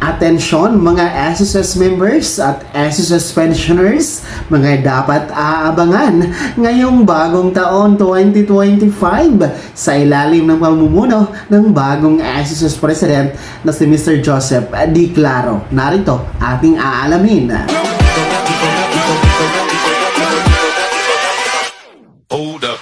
Atensyon mga SSS members at SSS pensioners, mga dapat aabangan ngayong bagong taon 2025 sa ilalim ng pamumuno ng bagong SSS President na si Mr. Joseph D. Claro. Narito ating aalamin. Hold up.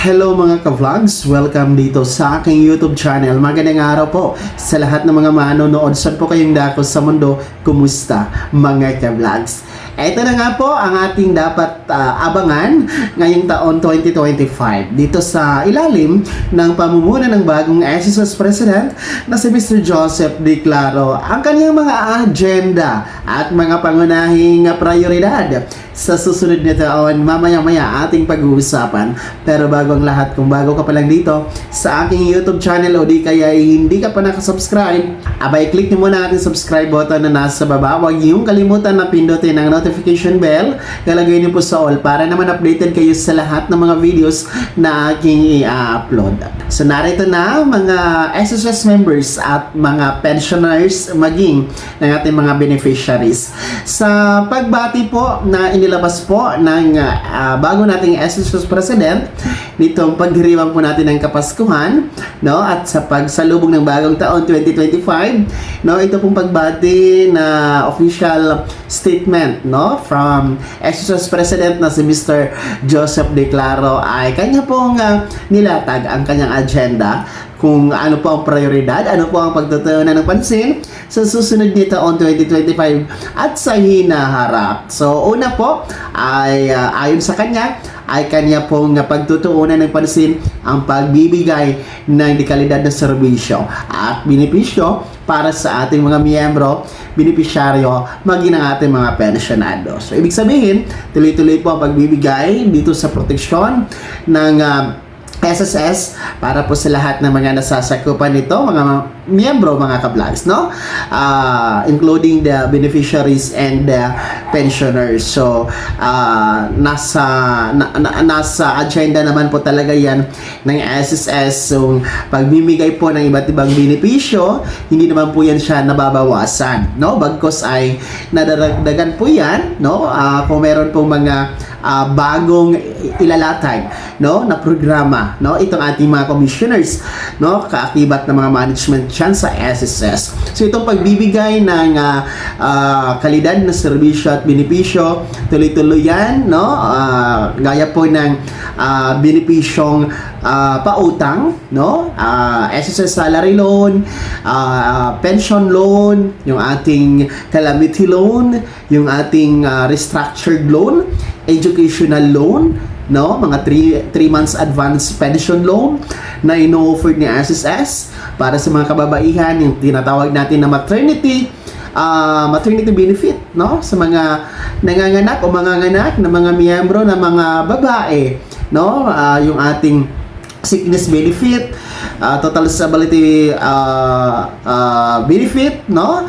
Hello mga ka-vlogs! Welcome dito sa aking YouTube channel. Magandang araw po sa lahat ng mga manonood. Saan po kayong dako sa mundo? Kumusta mga ka-vlogs? Ito na nga po ang ating dapat abangan ngayong taon 2025 dito sa ilalim ng pamumuno ng bagong SSS President na si Mr. Joseph D. Claro. Ang kanyang mga agenda at mga pangunahing prioridad sa susunod na taon, mamaya-maya ating pag-uusapan. Pero bago ang lahat, kung bago ka pa lang dito sa aking YouTube channel o di kaya hindi ka pa nakasubscribe, abay click nyo muna ating subscribe button na nasa baba. Huwag niyong kalimutan na pindutin ang notification bell. Galagay niyo po sa all para naman updated kayo sa lahat ng mga videos na aking i-upload. So narito na mga SSS members at mga pensioners maging ng ating mga beneficiaries. Sa pagbati po na inilabas po ng bago nating SSS President nitong pagdiriwang po natin ng Kapaskuhan, no, at sa pagsalubong ng bagong taon 2025, no, ito pong pagbati na official statement, no, from SSS President na si Mr. Joseph D. Claro ay kanya pong nilatag ang kanyang agenda kung ano po ang prioridad, ano po ang pagtutuunan ng pansin sa susunod na taon 2025 at sa hinaharap. So una po ay ayon sa kanya ay kanya pong pagtutuunan ng pansin ang pagbibigay ng dekalidad na serbisyo at benepisyo para sa ating mga miyembro, benepisyaryo, maging ang ating mga pensionado. So ibig sabihin, tuloy-tuloy po ang pagbibigay dito sa proteksyon ng SSS para po sa lahat ng mga nasasakupan nito, mga miyembro, mga ka-vlogs, no? Including the beneficiaries and the pensioners. So, nasa agenda naman po talaga yan ng SSS. So, pagmimigay po ng iba't ibang benepisyo, hindi naman po yan siya nababawasan, no? Bagkos ay nadaragdagan po yan, no? Kung meron po mga bagong ilalatag, no, na programa, no, itong ating mga commissioners, no, kaakibat ng mga management dyan sa SSS. So itong pagbibigay ng kalidad na serbisyo at benepisyo, tuloy-tuloy yan, no, gaya po ng benepisyong pautang, no, SSS salary loan, pension loan, yung ating calamity loan, yung ating restructured loan, educational loan, no, mga 3 months advance pension loan na ino-offer ni SSS para sa mga kababaihan, yung tinatawag natin na maternity benefit, no, sa mga nanganganak o manganganak na mga miyembro na mga babae, no, yung ating sickness benefit, total disability benefit, no,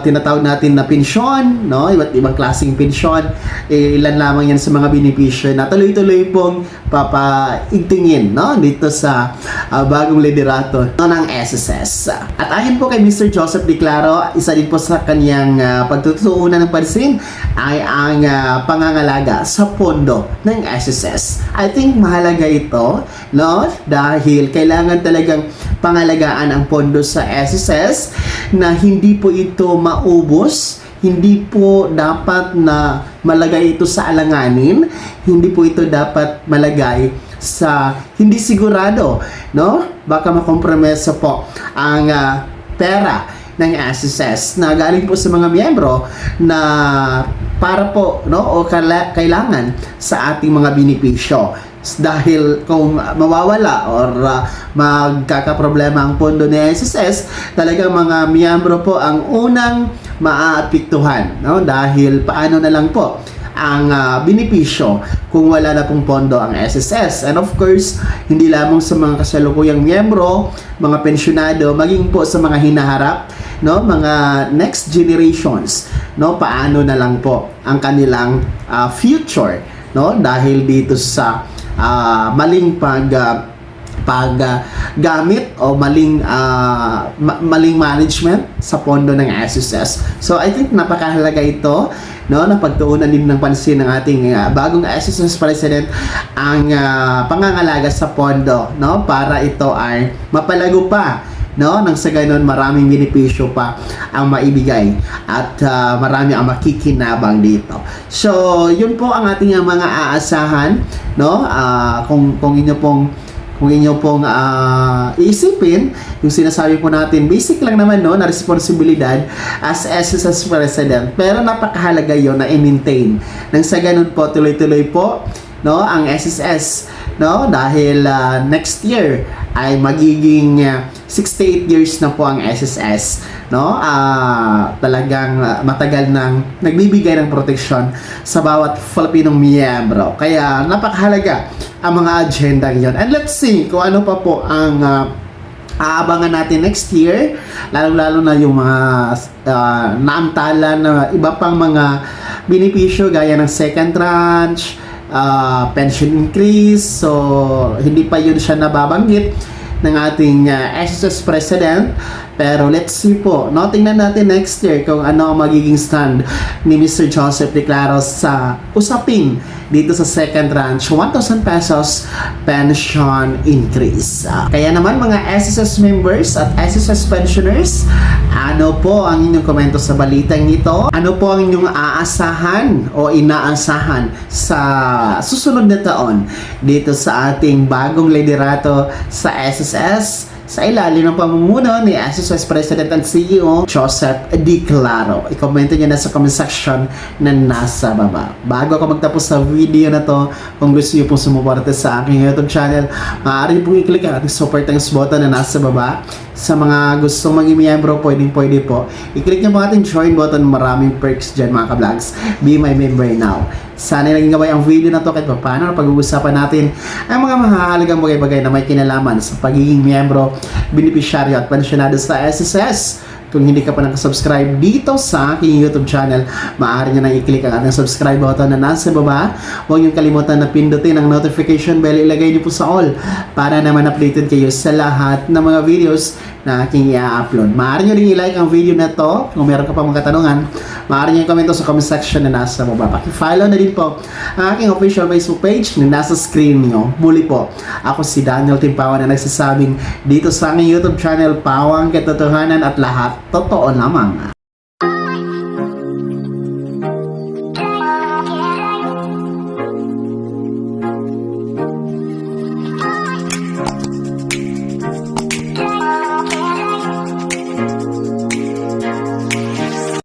tinatawag natin na pensyon, no, iba't ibang klaseng pensyon, ilan lamang yan sa mga benepisyo na tuloy-tuloy pong papaigtingin, no, dito sa bagong liderato, no, ng SSS. At ayon po kay Mr. Joseph D. Claro, isa din po sa kanyang pagtutuunan ng pansin ay ang pangangalaga sa pondo ng SSS. I think mahalaga ito, no, dahil kailangan talagang pangalagaan ang pondo sa SSS na hindi po ito maubos, hindi po dapat na malagay ito sa alanganin, hindi po ito dapat malagay sa hindi sigurado, no? Baka makompromiso po ang pera ng SSS na galing po sa mga miyembro na para po, no, o kailangan sa ating mga benepisyo. Dahil kung mawawala or magkakaproblema ang pondo ni SSS, talagang mga miyembro po ang unang maaapektuhan, no? Dahil paano na lang po ang benepisyo kung wala na pong pondo ang SSS. And of course, hindi lamang sa mga kasalukuyang miyembro, mga pensyonado, maging po sa mga hinaharap no, mga next generations, no, paano na lang po ang kanilang future, no, dahil dito sa maling paggamit o maling management sa pondo ng SSS. So I think napakahalaga ito, no, na pagtuunan din ng pansin ng ating bagong SSS President ang pangangalaga sa pondo, no, para ito ay mapalago pa, no, nang sa ganun maraming benepisyo pa ang maibigay at marami ang makikinabang dito. So yun po ang ating mga aasahan, no, kung inyo pong iisipin yung sinasabi po natin, basic lang naman, no, na responsibilidad as SSS President, pero napakahalaga yon na i-maintain nang sa ganun po tuloy-tuloy po, no, ang SSS, no, dahil next year ay magiging 68 years na po ang SSS, no, talagang matagal nang nagbibigay ng proteksyon sa bawat Filipinong miyembro, kaya napakahalaga ang mga agenda yon. And let's see kung ano pa po ang aabangan natin next year, lalo-lalo na yung mga naamtalan na iba pang mga benepisyo gaya ng second tranche, pension increase. So hindi pa yun siya nababanggit ng ating SSS President, pero let's see po, no, tingnan natin next year kung ano ang magiging stand ni Mr. Joseph Declaros sa usapin dito sa second tranche 1,000 pesos pension increase. Kaya naman mga SSS members at SSS pensioners, ano po ang inyong komento sa balitang ito? Ano po ang inyong aasahan o inaasahan sa susunod na taon dito sa ating bagong liderato sa SSS sa ilalim ng pamumuno ni SSS President and CEO Joseph Declaro? I-comment nyo na sa comment section na nasa baba. Bago ako magtapos sa video na to, kung gusto nyo po sumuporta sa aking YouTube channel, maaari po i-click ang ating super thanks button na nasa baba. Sa mga gusto maging miyembro, pwede po. I-click nyo po ating join button, maraming perks dyan mga ka-vlogs. Be my member now. Sana naging gabay ang video na to kahit paano na pag-uusapan natin ang mga mahalagang bagay-bagay na may kinalaman sa pagiging miyembro, benepisyaryo at pensyonado sa SSS. Kung hindi ka pa nakasubscribe dito sa aking YouTube channel, maaari nyo nang i-click ang ating subscribe button na nasa baba. Huwag nyo kalimutan na pindutin ang notification bell, ilagay nyo po sa all para naman updated kayo sa lahat ng mga videos na aking i-upload. Maaari nyo rin i-like ang video na to. Kung meron ka pa mga katanungan, maaari nyo i-comment sa comment section na nasa baba. Paki-follow na din po ang aking official Facebook page na nasa screen nyo. Muli po, ako si Daniel Timpawan na nagsasabing dito sa aking YouTube channel, pawang katotohanan at lahat totoo lamang.